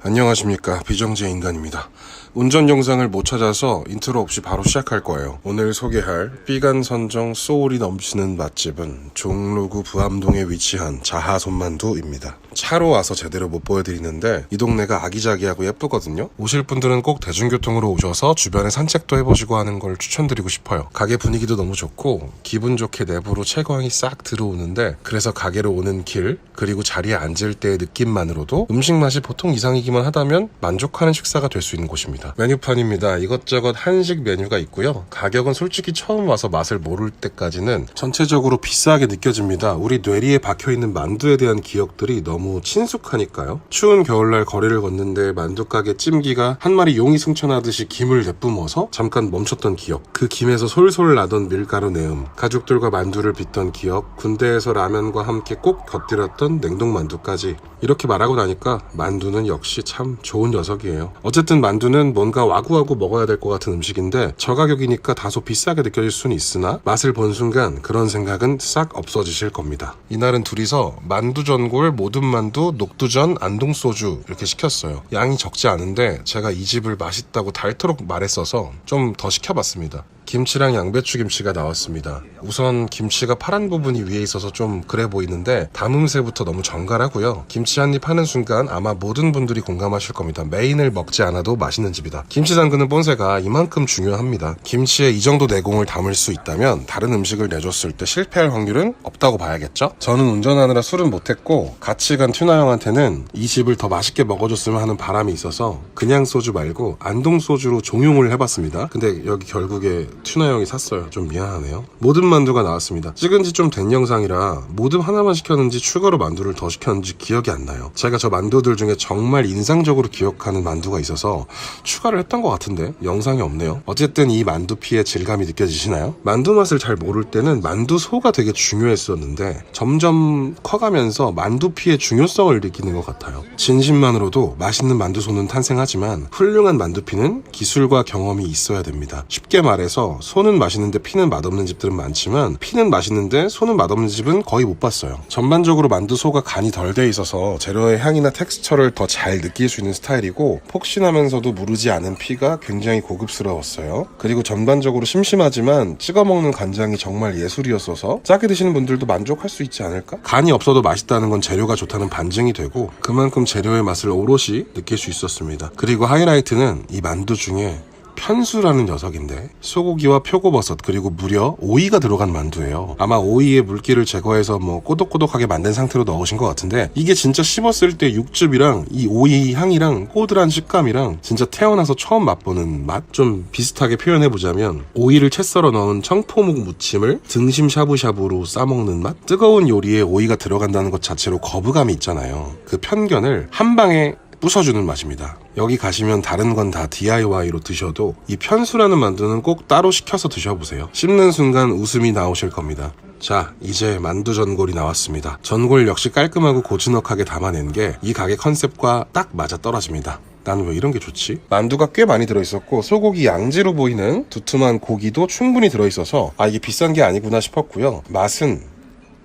안녕하십니까, 비정제 인간입니다. 운전 영상을 못 찾아서 인트로 없이 바로 시작할 거예요. 오늘 소개할 비간 선정 소울이 넘치는 맛집은 종로구 부암동에 위치한 자하 손만두입니다. 차로 와서 제대로 못 보여드리는데 이 동네가 아기자기하고 예쁘거든요. 오실 분들은 꼭 대중교통으로 오셔서 주변에 산책도 해보시고 하는 걸 추천드리고 싶어요. 가게 분위기도 너무 좋고 기분 좋게 내부로 채광이 싹 들어오는데, 그래서 가게로 오는 길 그리고 자리에 앉을 때의 느낌만으로도 음식 맛이 보통 이상이기만 하다면 만족하는 식사가 될 수 있는 곳입니다. 메뉴판입니다. 이것저것 한식 메뉴가 있고요. 가격은 솔직히 처음 와서 맛을 모를 때까지는 전체적으로 비싸게 느껴집니다. 우리 뇌리에 박혀있는 만두에 대한 기억들이 너무 친숙하니까요. 추운 겨울날 거리를 걷는데 만두가게 찜기가 한 마리 용이 승천하듯이 김을 내뿜어서 잠깐 멈췄던 기억, 그 김에서 솔솔 나던 밀가루 내음, 가족들과 만두를 빚던 기억, 군대에서 라면과 함께 꼭 곁들였던 냉동만두까지. 이렇게 말하고 나니까 만두는 역시 참 좋은 녀석이에요. 어쨌든 만두는 뭔가 와구와구 먹어야 될 것 같은 음식인데 저가격이니까 다소 비싸게 느껴질 수는 있으나 맛을 본 순간 그런 생각은 싹 없어지실 겁니다. 이날은 둘이서 만두전골, 모듬만두, 녹두전, 안동소주 이렇게 시켰어요. 양이 적지 않은데 제가 이 집을 맛있다고 닳도록 말했어서 좀 더 시켜봤습니다. 김치랑 양배추 김치가 나왔습니다. 우선 김치가 파란 부분이 위에 있어서 좀 그래 보이는데 담음새부터 너무 정갈하고요. 김치 한 입 하는 순간 아마 모든 분들이 공감하실 겁니다. 메인을 먹지 않아도 맛있는 집이다. 김치 담그는 본새가 이만큼 중요합니다. 김치에 이 정도 내공을 담을 수 있다면 다른 음식을 내줬을 때 실패할 확률은 없다고 봐야겠죠? 저는 운전하느라 술은 못했고 같이 간 튜나 형한테는 이 집을 더 맛있게 먹어줬으면 하는 바람이 있어서 그냥 소주 말고 안동소주로 종용을 해봤습니다. 근데 여기 결국에 튜나 형이 샀어요. 좀 미안하네요. 모듬 만두가 나왔습니다. 찍은 지 좀 된 영상이라 모듬 하나만 시켰는지 추가로 만두를 더 시켰는지 기억이 안 나요. 제가 저 만두들 중에 정말 인상적으로 기억하는 만두가 있어서 추가를 했던 것 같은데 영상이 없네요. 어쨌든 이 만두피의 질감이 느껴지시나요? 만두 맛을 잘 모를 때는 만두소가 되게 중요했었는데 점점 커가면서 만두피의 중요성을 느끼는 것 같아요. 진심만으로도 맛있는 만두소는 탄생하지만 훌륭한 만두피는 기술과 경험이 있어야 됩니다. 쉽게 말해서 소는 맛있는데 피는 맛없는 집들은 많지만 피는 맛있는데 소는 맛없는 집은 거의 못 봤어요. 전반적으로 만두소가 간이 덜 돼 있어서 재료의 향이나 텍스처를 더 잘 느낄 수 있는 스타일이고 폭신하면서도 무르지 않은 피가 굉장히 고급스러웠어요. 그리고 전반적으로 심심하지만 찍어 먹는 간장이 정말 예술이었어서 짜게 드시는 분들도 만족할 수 있지 않을까? 간이 없어도 맛있다는 건 재료가 좋다는 반증이 되고 그만큼 재료의 맛을 오롯이 느낄 수 있었습니다. 그리고 하이라이트는 이 만두 중에 편수라는 녀석인데 소고기와 표고버섯 그리고 무려 오이가 들어간 만두예요. 아마 오이의 물기를 제거해서 꼬독꼬독하게 만든 상태로 넣으신 것 같은데 이게 진짜 씹었을 때 육즙이랑 이 오이 향이랑 꼬들한 식감이랑 진짜 태어나서 처음 맛보는 맛? 좀 비슷하게 표현해보자면 오이를 채 썰어 넣은 청포묵 무침을 등심 샤브샤브로 싸먹는 맛? 뜨거운 요리에 오이가 들어간다는 것 자체로 거부감이 있잖아요. 그 편견을 한 방에 부숴주는 맛입니다. 여기 가시면 다른 건 다 DIY로 드셔도 이 편수라는 만두는 꼭 따로 시켜서 드셔보세요. 씹는 순간 웃음이 나오실 겁니다. 자, 이제 만두 전골이 나왔습니다. 전골 역시 깔끔하고 고즈넉하게 담아낸 게 이 가게 컨셉과 딱 맞아 떨어집니다. 난 왜 이런 게 좋지? 만두가 꽤 많이 들어있었고 소고기 양지로 보이는 두툼한 고기도 충분히 들어있어서 이게 비싼 게 아니구나 싶었고요. 맛은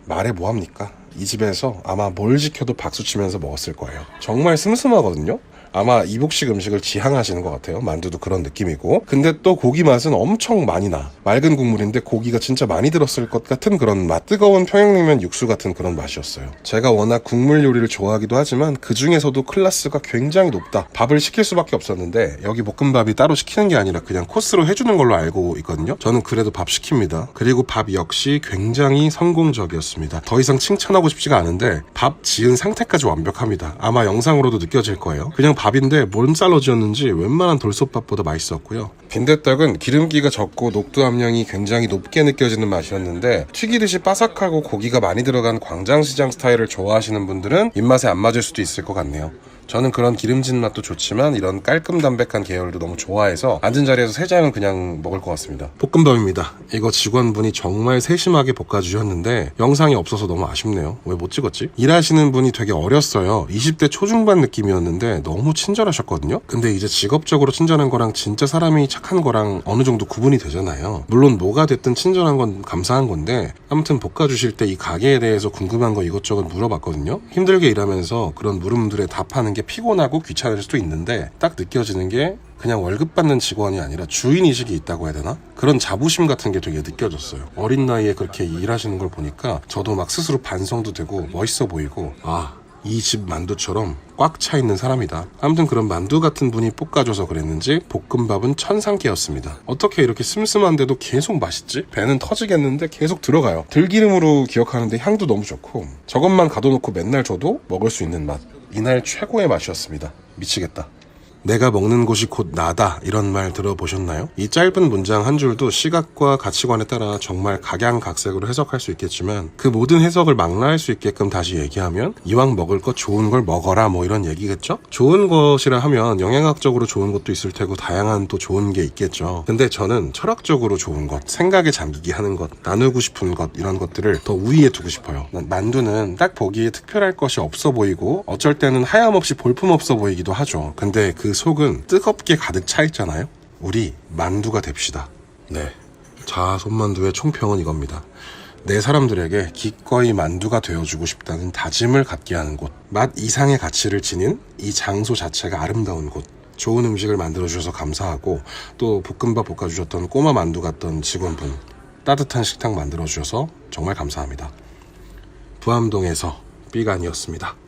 말해 뭐합니까? 이 집에서 아마 뭘 시켜도 박수치면서 먹었을 거예요. 정말 슴슴하거든요. 아마 이북식 음식을 지향하시는 것 같아요. 만두도 그런 느낌이고. 근데 또 고기 맛은 엄청 많이 나. 맑은 국물인데 고기가 진짜 많이 들었을 것 같은 그런 맛. 뜨거운 평양냉면 육수 같은 그런 맛이었어요. 제가 워낙 국물 요리를 좋아하기도 하지만 그 중에서도 클래스가 굉장히 높다. 밥을 시킬 수밖에 없었는데 여기 볶음밥이 따로 시키는 게 아니라 그냥 코스로 해주는 걸로 알고 있거든요. 저는 그래도 밥 시킵니다. 그리고 밥 역시 굉장히 성공적이었습니다. 더 이상 칭찬하고 싶지가 않은데 밥 지은 상태까지 완벽합니다. 아마 영상으로도 느껴질 거예요. 그냥 밥인데 뭔 샐러드였는지 웬만한 돌솥밥보다 맛있었고요. 빈대떡은 기름기가 적고 녹두 함량이 굉장히 높게 느껴지는 맛이었는데 튀기듯이 바삭하고 고기가 많이 들어간 광장시장 스타일을 좋아하시는 분들은 입맛에 안 맞을 수도 있을 것 같네요. 저는 그런 기름진 맛도 좋지만 이런 깔끔 담백한 계열도 너무 좋아해서 앉은 자리에서 세 장은 그냥 먹을 것 같습니다. 볶음밥입니다. 이거 직원분이 정말 세심하게 볶아주셨는데 영상이 없어서 너무 아쉽네요. 왜 못 찍었지? 일하시는 분이 되게 어렸어요. 20대 초중반 느낌이었는데 너무 친절하셨거든요. 근데 이제 직업적으로 친절한 거랑 진짜 사람이 착한 거랑 어느 정도 구분이 되잖아요. 물론 뭐가 됐든 친절한 건 감사한 건데 아무튼 볶아주실 때 이 가게에 대해서 궁금한 거 이것저것 물어봤거든요. 힘들게 일하면서 그런 물음들에 답하는 게 피곤하고 귀찮을 수도 있는데 딱 느껴지는 게 그냥 월급 받는 직원이 아니라 주인의식이 있다고 해야 되나? 그런 자부심 같은 게 되게 느껴졌어요. 어린 나이에 그렇게 일하시는 걸 보니까 저도 막 스스로 반성도 되고 멋있어 보이고, 아, 이 집 만두처럼 꽉 차 있는 사람이다. 아무튼 그런 만두 같은 분이 볶아줘서 그랬는지 볶음밥은 천상계였습니다. 어떻게 이렇게 슴슴한데도 계속 맛있지? 배는 터지겠는데 계속 들어가요. 들기름으로 기억하는데 향도 너무 좋고, 저것만 가둬놓고 맨날 줘도 먹을 수 있는 맛. 이날 최고의 맛이었습니다. 미치겠다. 내가 먹는 곳이 곧 나다, 이런 말 들어보셨나요? 이 짧은 문장 한 줄도 시각과 가치관에 따라 정말 각양각색으로 해석할 수 있겠지만, 그 모든 해석을 망라할 수 있게끔 다시 얘기하면 이왕 먹을 것 좋은 걸 먹어라, 뭐 이런 얘기겠죠? 좋은 것이라 하면 영양학적으로 좋은 것도 있을 테고 다양한 또 좋은 게 있겠죠. 근데 저는 철학적으로 좋은 것, 생각에 잠기게 하는 것, 나누고 싶은 것, 이런 것들을 더 우위에 두고 싶어요. 만두는 딱 보기에 특별할 것이 없어 보이고 어쩔 때는 하염없이 볼품없어 보이기도 하죠. 근데 그 속은 뜨겁게 가득 차 있잖아요. 우리 만두가 됩시다. 네, 자, 손만두의 총평은 이겁니다. 내 사람들에게 기꺼이 만두가 되어주고 싶다는 다짐을 갖게 하는 곳, 맛 이상의 가치를 지닌 이 장소 자체가 아름다운 곳, 좋은 음식을 만들어주셔서 감사하고, 또 볶음밥 볶아주셨던 꼬마 만두 같던 직원분, 따뜻한 식탁 만들어주셔서 정말 감사합니다. 부암동에서 삐간이었습니다.